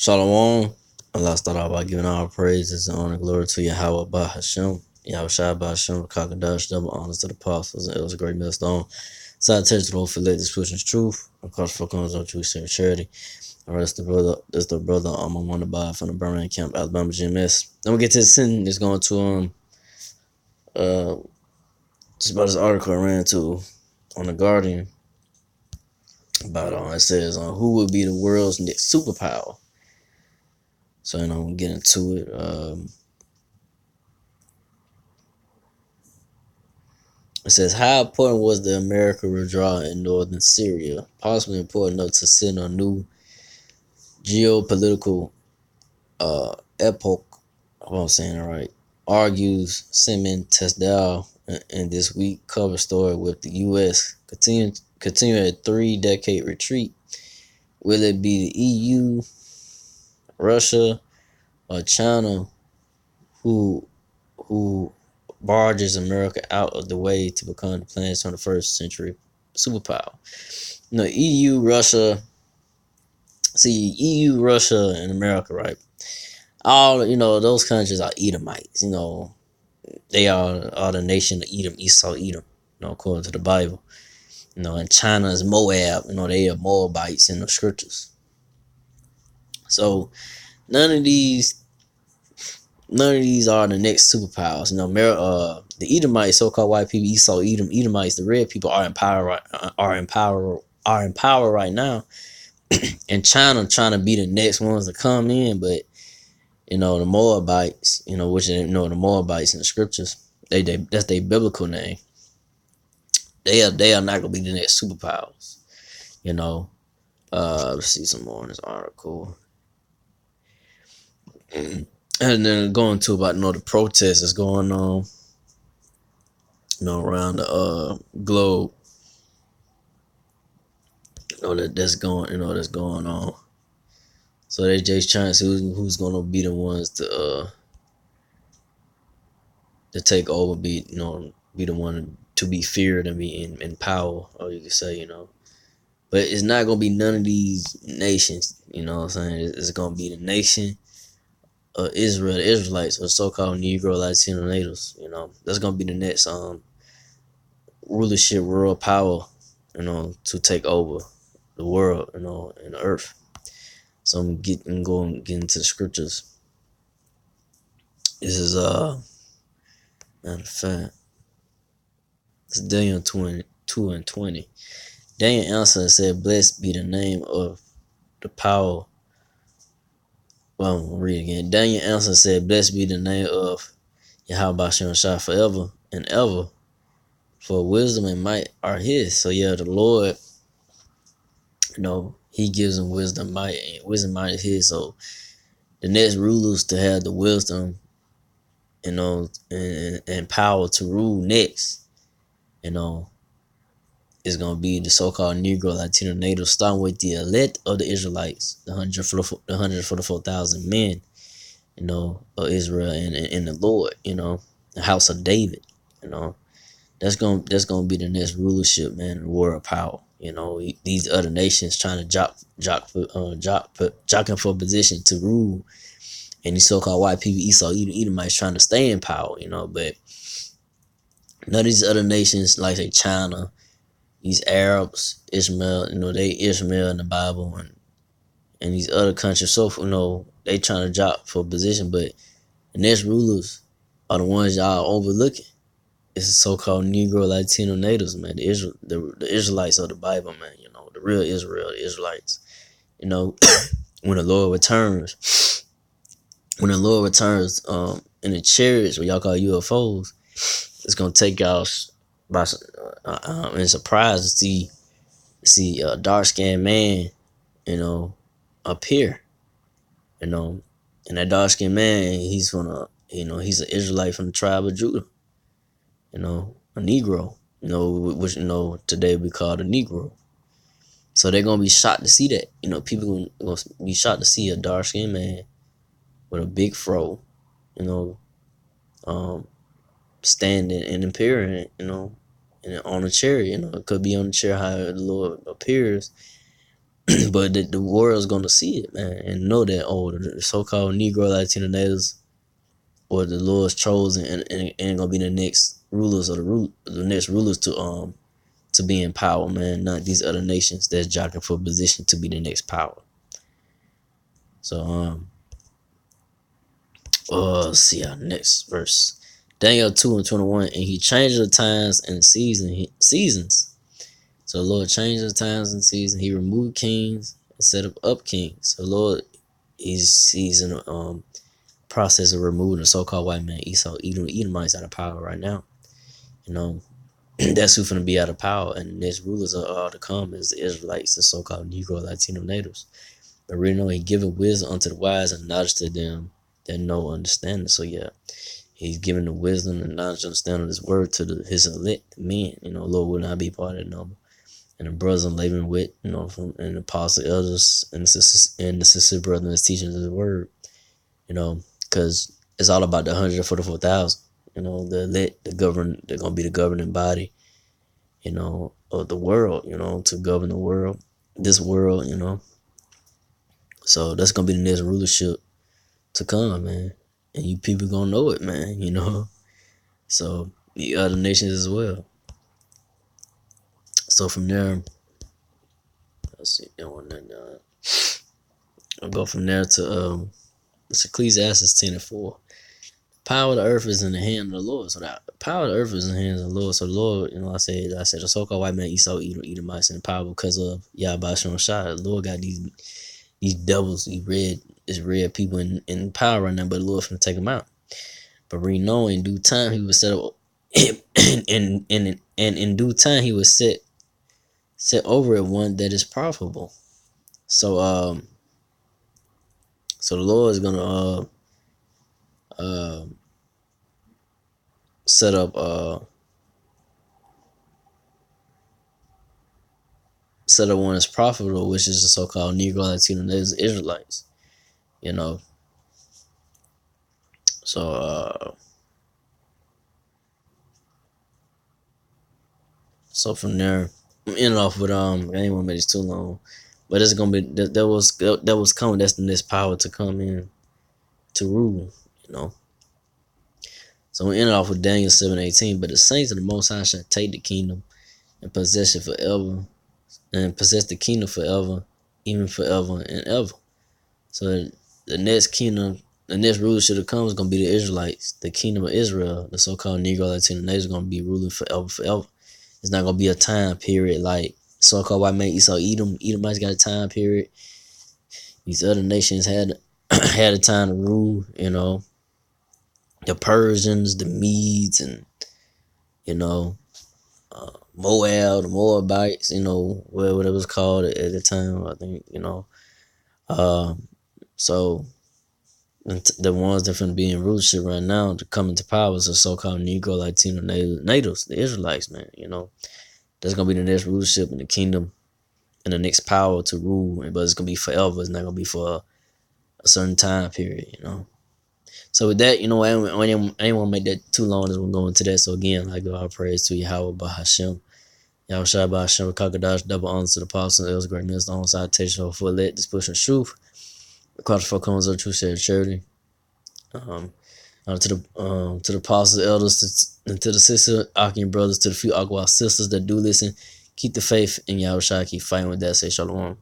Shalom. Allah start out by giving all praises and honor and glory to Yahweh by Hashem. Yahweh Shai by Hashem, Kakadash, double honors to the apostles, and it was a great millstone. Side to the for let this pushing truth. Of course, for comes on truth, share charity. All right, that's the brother I'm on one by from the Birmingham camp, Alabama GMS. Then we get to the sin that's going to just about this article I ran to on the Guardian about it says who will be the world's next superpower. So we'll get into it. It says, how important was the American withdrawal in northern Syria? Possibly important enough to send a new geopolitical epoch. I hope I'm saying it right. Argues Simon Tesdal in this week cover story with the U.S. continue a 3-decade retreat. Will it be the EU, Russia, or China who barges America out of the way to become the planet's 21st century superpower? EU, Russia, and America, right? All, those countries are Edomites. They are the nation of Edom, Esau, Edom, according to the Bible. And China is Moab, they are Moabites in the scriptures. So none of these are the next superpowers. The Edomites, so-called white people, Esau, Edom, Edomites, the red people are in power right now. And China trying to be the next ones to come in, but the Moabites, which the Moabites in the scriptures, that's their biblical name. They are not gonna be the next superpowers. Let's see some more in this article. And then going to about the protests that's going on around the globe. That's going on. So they just trying to see who's gonna be the ones to take over, be the one to be feared and be in power, or you could say, But it's not gonna be none of these nations, what I'm saying? It's gonna be the nation of Israel, the Israelites, or so-called Negro Latino natives. That's gonna be the next rulership, world power, to take over the world, and the earth. So I'm get into the scriptures. This is matter of fact, it's Daniel 2:20. Daniel answered and said, "Blessed be the name of the power." Well, I'm gonna read it again. Daniel answered and said, "Blessed be the name of Yahweh Shai forever and ever, for wisdom and might are his." So yeah, the Lord, he gives them wisdom, might, and wisdom, might is his. So the next rulers to have the wisdom, and power to rule next, is going to be the so-called Negro Latino natives, starting with the elect of the Israelites, the 144,000 men, of Israel and the Lord, the house of David, that's going to be the next rulership, man, the world power. These other nations trying to jockeying for position to rule, and these so-called white people, Esau, Edomites, trying to stay in power, but none of these other nations, like say China, these Arabs, Ishmael, they Ishmael in the Bible, and these other countries, so they trying to jock for position, but the next rulers are the ones y'all overlooking. It's the so-called Negro Latino natives, man, the Israelites of the Bible, man, the real Israel, the Israelites. When the Lord returns, in the chariots, what y'all call UFOs, it's gonna take y'all by in surprise to see a dark-skinned man, appear, and that dark-skinned man, he's he's an Israelite from the tribe of Judah, a Negro, which today we call a Negro. So they're gonna be shocked to see that, people gonna be shocked to see a dark-skinned man with a big fro, standing and appearing, and on a chair, it could be on the chair how the Lord appears, But the world's gonna see it, man, and know that the so-called Negro, Latino, natives, or the Lord's chosen, and gonna be the next rulers or the next rulers to be in power, man. Not these other nations that's jockeying for position to be the next power. So let's see our next verse. Daniel 2:21, and he changed the times and seasons. So the Lord changed the times and seasons. He removed kings and set up kings. So the Lord he's in a process of removing the so-called white man Esau, Edomites out of power right now. You know, that's who's gonna be out of power, and the next rulers are all to come is the Israelites, the so-called Negro Latino natives. But really know he giving wisdom unto the wise and knowledge to them that know understanding. So yeah, he's giving the wisdom and knowledge and understanding of his word to his elect men. You know, Lord will not be part of that number. And the brothers I'm living with, you know, from and the apostle elders and the sister brothers teaching the word, you know, because it's all about the 144,000. You know, the elect, they're gonna be the governing body, you know, of the world, you know, to govern the world, this world, you know. So that's gonna be the next rulership to come, man. And you people gonna know it, man, you know. So the other nations as well. So from there, let's see, that one that I'll go from there to it's Ecclesiastes 10:4. Power of the earth is in the hand of the Lord. So the power of the earth is in the hands of the Lord. So the Lord, you know, I said the so-called white man Esau, Edomites in the power because of Yahweh Shai. The Lord got these devils, these red people in power right now, but the Lord's gonna take them out. But we know in due time he will set up and in due time he will set over it one that is profitable. So so the Lord is gonna set up one that's profitable, which is the so-called Negro, Latino, natives, Israelites. You know, so so from there, I'm ending off with I ain't want to make this too long, but it's gonna be that was coming. That's the next power to come in to rule. You know, so we ended off with Daniel 7:18. But the saints of the Most High shall take the kingdom and possess it forever, and possess the kingdom forever, even forever and ever. So the next kingdom, the next rulership to come is going to be the Israelites, the kingdom of Israel, the so-called Negro Latino nation is going to be ruling forever. It's not going to be a time period like so-called white man Esau, Edomites got a time period. These other nations had had a time to rule, you know, the Persians, the Medes, and, you know, Moab, the Moabites, you know, whatever it was called at the time, I think, you know. So the ones that are finna be in rulership right now to come into power is the so-called Negro, Latino, natives, the Israelites, man. You know, that's gonna be the next rulership in the kingdom and the next power to rule, but it's gonna be forever. It's not gonna be for a certain time period, you know. So with that, you know, I ain't want to make that too long as we're going to that. So again, I give our praise to Yahweh Bahashem. Yahweh Shai Bahashem, Kakadash, double honors to the apostle, it was greatness, the on-side citation for let this push of truth. Across the four corners of truth, said charity. To the apostles, elders, and to the sister, Akim brothers, to the few Aqua sisters that do listen, keep the faith in Yahweh Shai, keep fighting with that. Say shalom.